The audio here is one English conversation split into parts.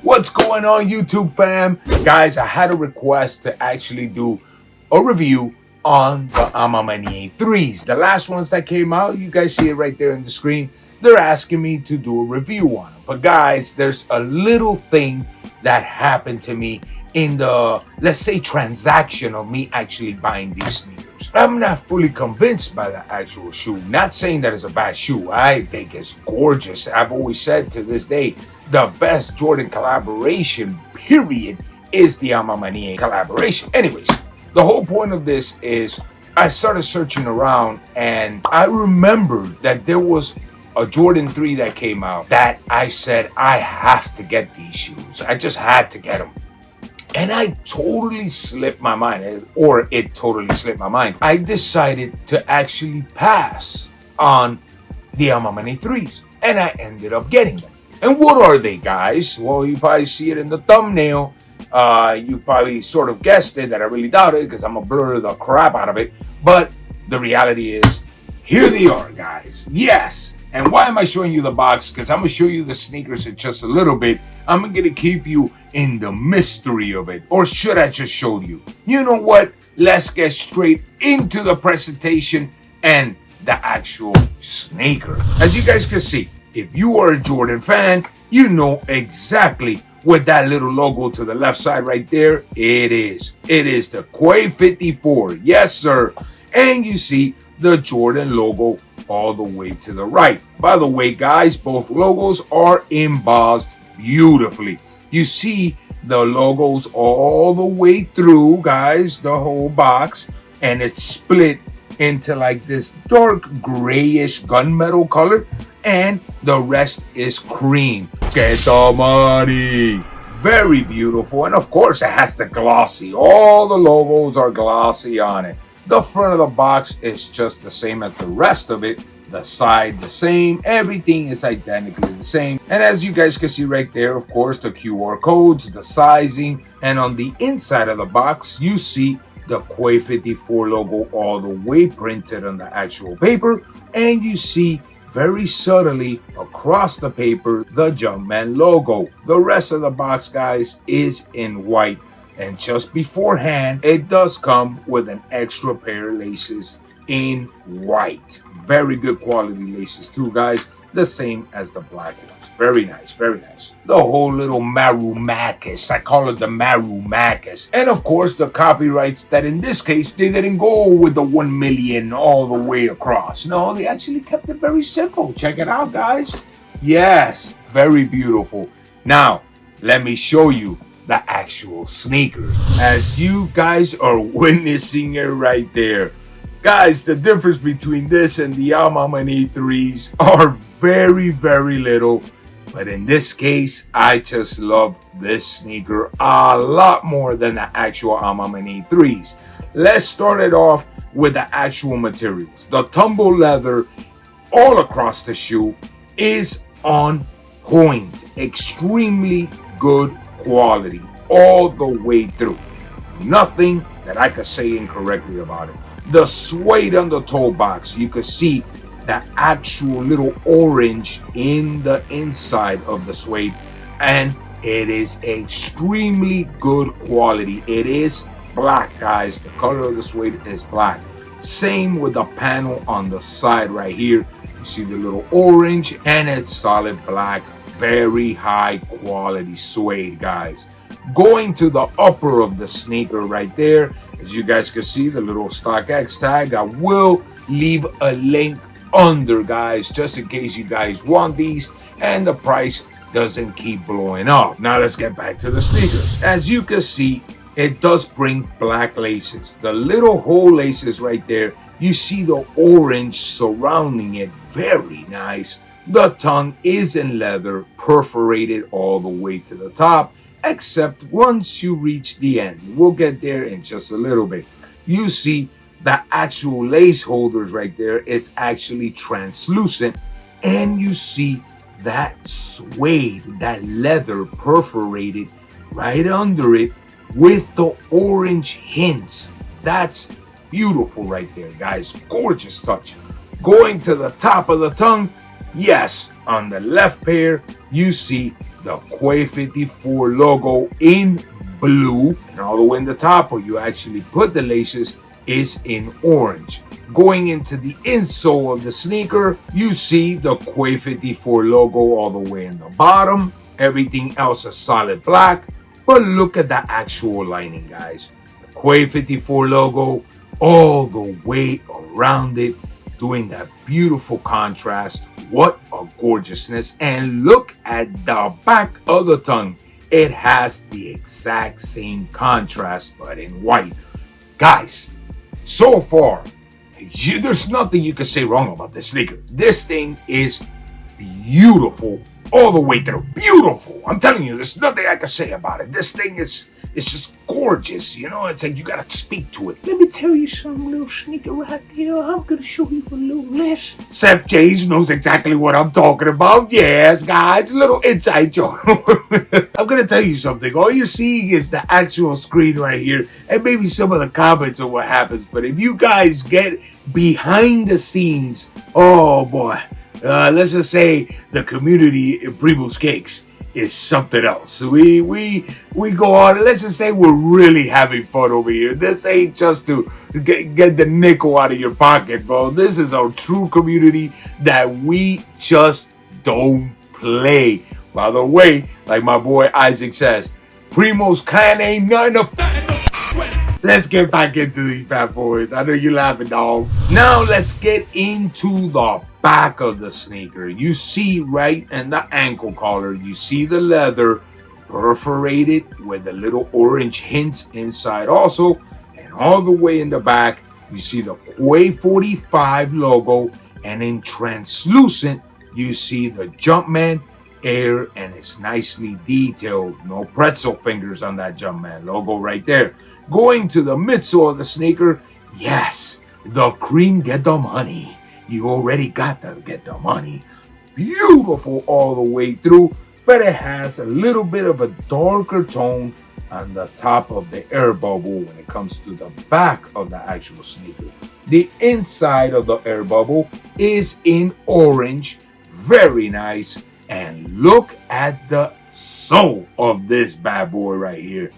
What's going on, YouTube fam? Guys, I had a request to actually do a review on the Maniere 3s. The last ones that came out, you guys see it right there on the screen. They're asking me to do a review on them. But guys, there's a little thing that happened to me in the, let's say, transaction of me actually buying these sneakers. I'm not fully convinced by the actual shoe. Not saying that it's a bad shoe. I think it's gorgeous. I've always said to this day, the best Jordan collaboration, period, is the Maniere collaboration. Anyways, the whole point of this is I started searching around and I remembered that there was a Jordan 3 that came out that I said, I have to get these shoes. I just had to get them. And I totally slipped my mind, or it totally slipped my mind. I decided to actually pass on the Maniere 3s, and I ended up getting them. And what are they, guys? Well, you probably see it in the thumbnail. You probably sort of guessed it, that I really doubt it because I'm going to blur the crap out of it. But the reality is, here they are, guys. Yes. And why am I showing you the box? Because I'm going to show you the sneakers in just a little bit. I'm going to keep you in the mystery of it. Or should I just show you? You know what? Let's get straight into the presentation and the actual sneaker. As you guys can see, if you are a Jordan fan, you know exactly what that little logo to the left side right there, it is. It is the Quay 54. Yes, sir. And you see the Jordan logo all the way to the right. By the way, guys, both logos are embossed beautifully. You see the logos all the way through, guys, the whole box, and it's split into like this dark grayish gunmetal color, and the rest is cream. Get the money. Very beautiful. And of course, it has the glossy. All the logos are glossy on it. The front of the box is just the same as the rest of it. The side the same. Everything is identically the same. And as you guys can see right there, of course, the QR codes, the sizing, and on the inside of the box, you see the Quay 54 logo all the way printed on the actual paper. And you see very subtly across the paper the Jumpman logo. The rest of the box, guys, is in white. And just beforehand, it does come with an extra pair of laces in white. Very good quality laces too, guys. The same as the black ones. Very nice, very nice. The whole little Marumakis. I call it the Marumakis. And of course, the copyrights that in this case, they didn't go with the 1 million all the way across. No, they actually kept it very simple. Check it out, guys. Yes, very beautiful. Now, let me show you the actual sneakers. As you guys are witnessing it right there. Guys, the difference between this and the Maniere 3s are very, very little. But in this case, I just love this sneaker a lot more than the actual Maniere 3s. Let's start it off with the actual materials. The tumble leather all across the shoe is on point. Extremely good quality all the way through. Nothing that I could say incorrectly about it. The suede on the toe box, you can see the actual little orange in the inside of the suede, and it is extremely good quality. It is black, guys. The color of the suede is black. Same with the panel on the side right here. You see the little orange, and it's solid black. Very high quality suede, guys. Going to the upper of the sneaker right there, as you guys can see, the little StockX tag. I will leave a link under, guys, just in case you guys want these and the price doesn't keep blowing up. Now let's get back to the sneakers. As you can see, it does bring black laces. The little hole laces right there, you see the orange surrounding it. Very nice. The tongue is in leather, perforated all the way to the top, except once you reach the end. We'll get there in just a little bit. You see the actual lace holders right there is actually translucent, and you see that suede, that leather perforated right under it with the orange hints. That's beautiful right there, guys. Gorgeous touch. Going to the top of the tongue, yes, on the left pair, you see the Quay 54 logo in blue, and all the way in the top where you actually put the laces is in orange. Going into the insole of the sneaker, you see the Quay 54 logo all the way in the bottom. Everything else is solid black, but look at the actual lining, guys. The Quay 54 logo all the way around it, doing that beautiful contrast. What a gorgeousness. And look at the back of the tongue. It has the exact same contrast, but in white. Guys, so far, there's nothing you can say wrong about this sneaker. This thing is beautiful all the way through. Beautiful. I'm telling you, there's nothing I can say about it. This thing is, it's just gorgeous. You know, it's like you gotta speak to it. Let me tell you some little sneaker right here. I'm gonna show you a little lesson. Seth Jays knows exactly what I'm talking about. Yes, guys, a little inside joke. I'm gonna tell you something. All you're seeing is the actual screen right here, and maybe some of the comments of what happens. But if you guys get behind the scenes, oh boy, let's just say the community in Primo's Cakes is something else. We go on. Let's just say we're really having fun over here. This ain't just to get the nickel out of your pocket, bro. This is a true community that we just don't play. By the way, like my boy Isaac says, Primo's clan ain't nothing to Let's get back into these bad boys. I know you're laughing, dog. Now let's get into the back of the sneaker. You see right in the ankle collar, you see the leather perforated with a little orange hint inside also. And all the way in the back, you see the Quay 45 logo. And in translucent, you see the Jumpman Air, and it's nicely detailed. No pretzel fingers on that Jumpman logo right there. Going to the midsole of the sneaker, yes, the cream get the money. You already got to get the money. Beautiful all the way through, but it has a little bit of a darker tone on the top of the air bubble when it comes to the back of the actual sneaker. The inside of the air bubble is in orange, very nice. And look at the sole of this bad boy right here.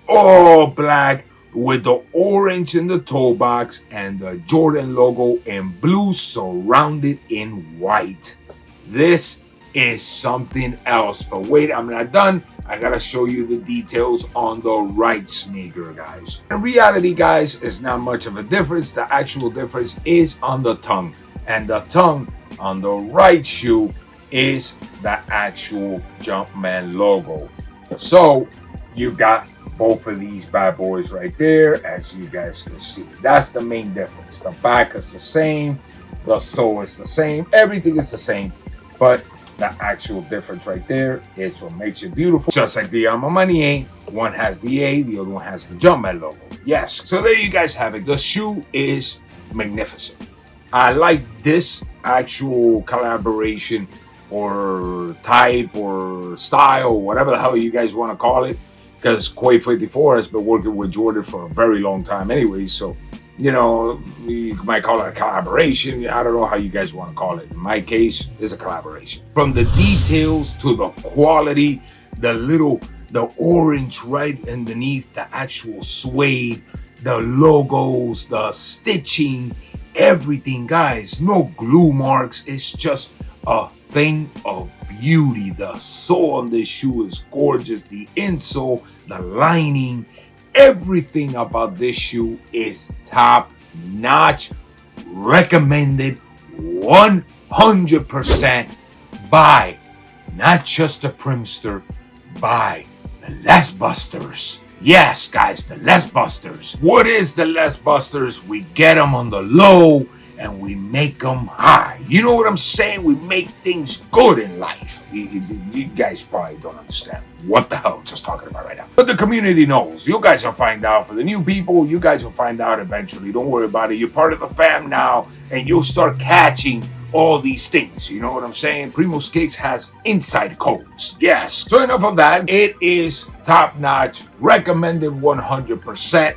All black with the orange in the toe box and the Jordan logo in blue surrounded in white. This is something else. But wait, I'm not done. I gotta show you the details on the right sneaker, guys. In reality, guys, it's not much of a difference. The actual difference is on the tongue. And the tongue on the right shoe is the actual Jumpman logo. So you got both of these bad boys right there, as you guys can see. That's the main difference. The back is the same, the sole is the same, everything is the same, but the actual difference right there is what makes it beautiful. Just like the Maniere, one has the A, the other one has the Jumpman logo. Yes, so there you guys have it. The shoe is magnificent. I like this actual collaboration or type or style, whatever the hell you guys want to call it, because Quay 54 has been working with Jordan for a very long time anyway, so you know, you might call it a collaboration. I don't know how you guys want to call it. In my case, it's a collaboration. From the details to the quality, the orange right underneath the actual suede, the logos, the stitching, everything, guys. No glue marks. It's just a thing of beauty. The sole on this shoe is gorgeous. The insole, the lining, everything about this shoe is top notch. Recommended 100% by not just the Primster, by the Les Busters. Yes, guys, the Les Busters. What is the Les Busters? We get them on the low and we make them high. You know what I'm saying? We make things good in life. You guys probably don't understand what the hell I'm just talking about right now. But the community knows. You guys will find out. For the new people, you guys will find out eventually. Don't worry about it. You're part of the fam now, and you'll start catching all these things. You know what I'm saying? Primo's Cakes has inside codes. Yes. So enough of that. It is top notch. Recommended 100%.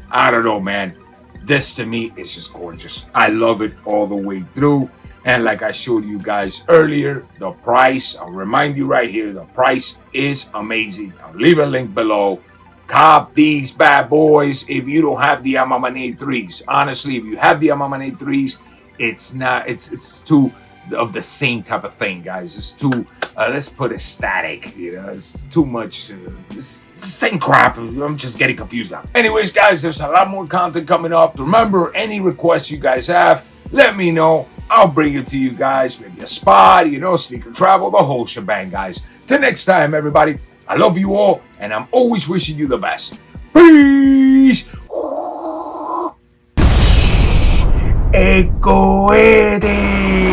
I don't know, man. This to me is just gorgeous. I love it all the way through. And like I showed you guys earlier, the price, I'll remind you right here, the price is amazing. I'll leave a link below. Cop these bad boys if you don't have the Maniere 3s. Honestly, if you have the Maniere 3s, it's too of the same type of thing, guys. It's too, let's put it static, it's too much, it's the same crap. I'm just getting confused now. Anyways, guys, there's a lot more content coming up. Remember, any requests you guys have, let me know. I'll bring it to you guys, maybe a spot, sneaker travel, the whole shebang, guys. Till next time, everybody, I love you all, and I'm always wishing you the best. Peace! Ecoete!